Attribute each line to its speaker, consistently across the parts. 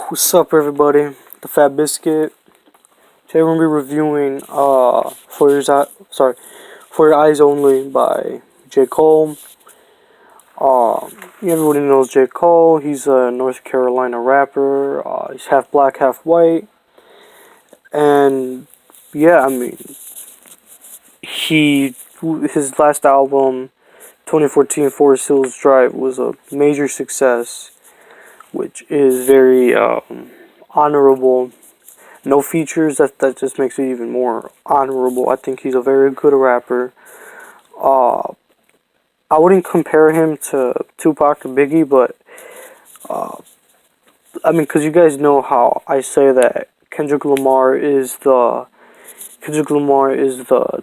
Speaker 1: What's up, everybody? The Fat Biscuit. Today we're gonna be reviewing For Your Eyes Only by J. Cole. Everybody knows J. Cole. He's a North Carolina rapper. He's half black, half white, and yeah, I mean, his last album, 2014 Forest Hills Drive, was a major success, which is very honorable. No features, that just makes it even more honorable. I think he's a very good rapper. Uh, I wouldn't compare him to Tupac or Biggie, but I mean, because you guys know how I say that Kendrick Lamar is the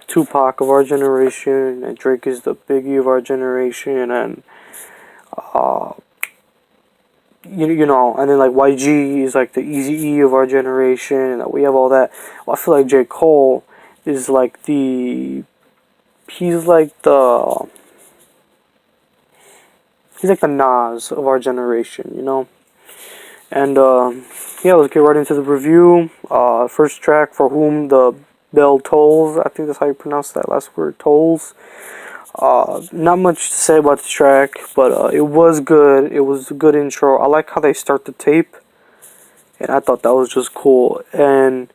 Speaker 1: Tupac of our generation, and Drake is the Biggie of our generation, and uh, you know, and then like YG is like the Eazy-E of our generation, and we have all that. Well, I feel like J. Cole is like he's like the Nas of our generation, you know. And yeah, let's get right into the review. First track, For Whom the Bell Tolls. I think that's how you pronounce that last word, tolls. Not much to say about the track, but it was good. It was a good intro. I like how they start the tape, and I thought that was just cool. And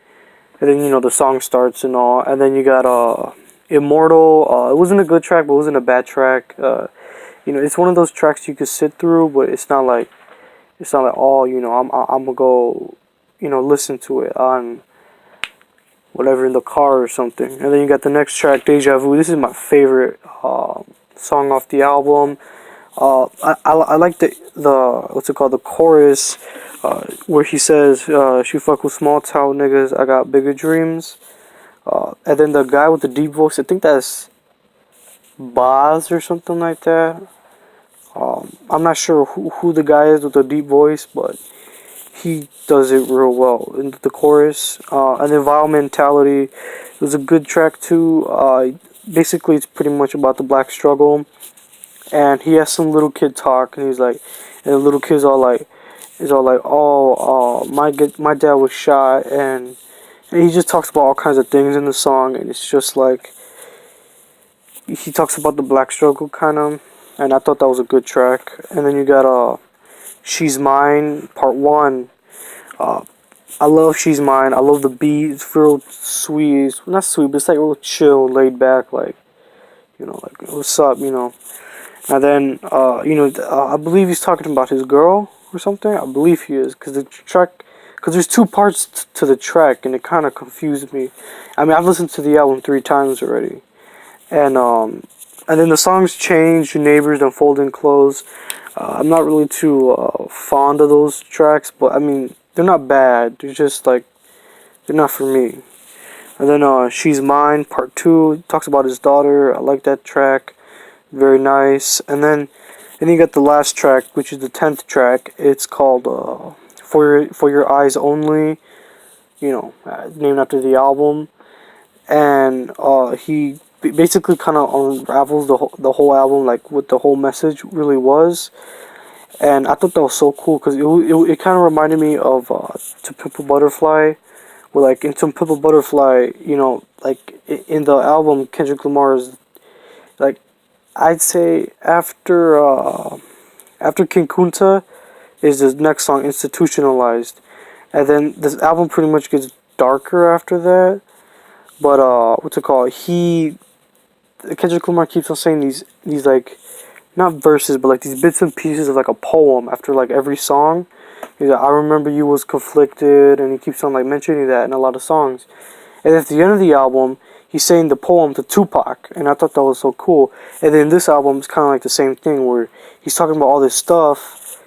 Speaker 1: then the song starts and all, and then you got Immortal. It wasn't a good track, but it wasn't a bad track. It's one of those tracks you could sit through, but it's not like oh, I'm gonna go listen to it on whatever in the car or something. And then you got the next track, Deja Vu. This is my favorite song off the album. I like the what's it called, the chorus, where he says, "She fuck with small town niggas, I got bigger dreams." And then the guy with the deep voice, I think that's Boz or something like that. I'm not sure who the guy is with the deep voice, but he does it real well in the chorus. And then Vile Mentality was a good track too. Basically, it's pretty much about the black struggle. And he has some little kid talk, and he's like, and the little kid's all like, oh, my dad was shot, and he just talks about all kinds of things in the song, and it's just like, he talks about the black struggle kind of, and I thought that was a good track. And then you got She's Mine Part 1. I love She's Mine. I love the beat. It's real sweet. It's not sweet, but it's like real chill, laid back, like, like, what's up, And then, I believe he's talking about his girl or something. I believe he is, because there's two parts to the track, and it kind of confused me. I mean, I've listened to the album 3 times already. And then the songs change, Your Neighbors, Unfolding Clothes. I'm not really too fond of those tracks, but I mean, they're not bad. They're just like, they're not for me. And then She's Mine, Part 2, talks about his daughter. I like that track. Very nice. And then you got the last track, which is the 10th track. It's called For Your Eyes Only, named after the album. And he basically kind of unravels the whole album, like what the whole message really was. And I thought that was so cool, because it kind of reminded me of To Pimp a Butterfly, where like in To Pimp a Butterfly, like in the album, Kendrick Lamar is like, I'd say after King Kunta is the next song, Institutionalized, and then this album pretty much gets darker after that. But what's it called? Kendrick Lamar keeps on saying these like, not verses, but like these bits and pieces of like a poem after like every song. He's like, I remember you was conflicted, and he keeps on like mentioning that in a lot of songs. And at the end of the album, he's saying the poem to Tupac, and I thought that was so cool. And then this album is kind of like the same thing, where he's talking about all this stuff,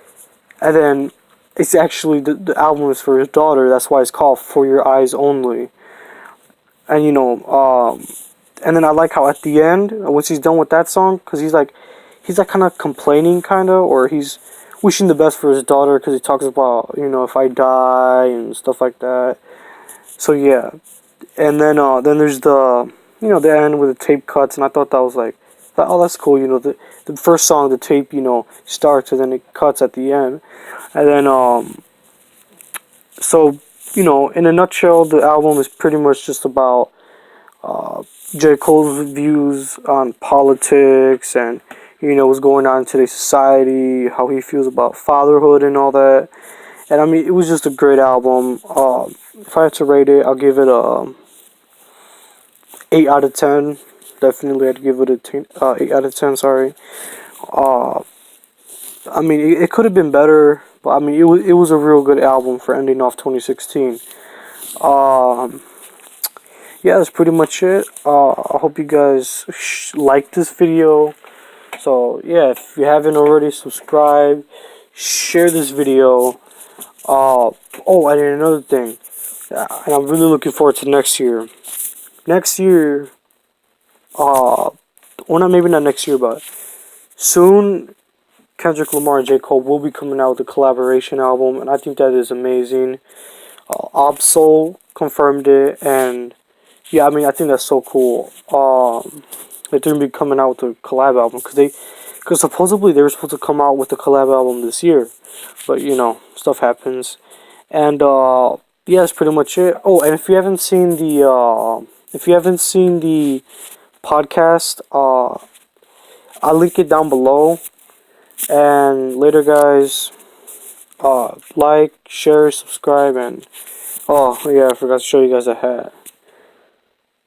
Speaker 1: and then it's actually the album is for his daughter. That's why it's called For Your Eyes Only. And and then I like how at the end, once he's done with that song, because he's like kind of complaining, kind of, or he's wishing the best for his daughter, because he talks about, if I die and stuff like that. So yeah. And then there's the the end with the tape cuts, and I thought that was like, oh, that's cool. The first song, the tape starts, and then it cuts at the end. And then So, you know, in a nutshell, the album is pretty much just about J. Cole's views on politics and, you know, what's going on in today's society, how he feels about fatherhood and all that. And I mean, it was just a great album. If I had to rate it, I'll give it a 8 out of 10. Definitely, I'd give it a 8 out of 10. Sorry. Uh, I mean, it could have been better, but I mean, it was a real good album for ending off 2016. Um, yeah, that's pretty much it. I hope you guys like this video. So yeah, if you haven't already, subscribe, share this video. Oh, and another thing, and I'm really looking forward to next year. Next year, well, not maybe not next year, but soon, Kendrick Lamar and J. Cole will be coming out with a collaboration album, and I think that is amazing. Absol confirmed it, and yeah, I mean, I think that's so cool. That they're gonna be coming out with a collab album because supposedly they were supposed to come out with a collab album this year, but you know, stuff happens. And yeah, that's pretty much it. Oh, and if you haven't seen the podcast, I'll link it down below. And later, guys, like, share, subscribe, and oh yeah, I forgot to show you guys a hat.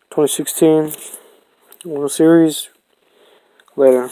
Speaker 1: 2016 World Series. Later.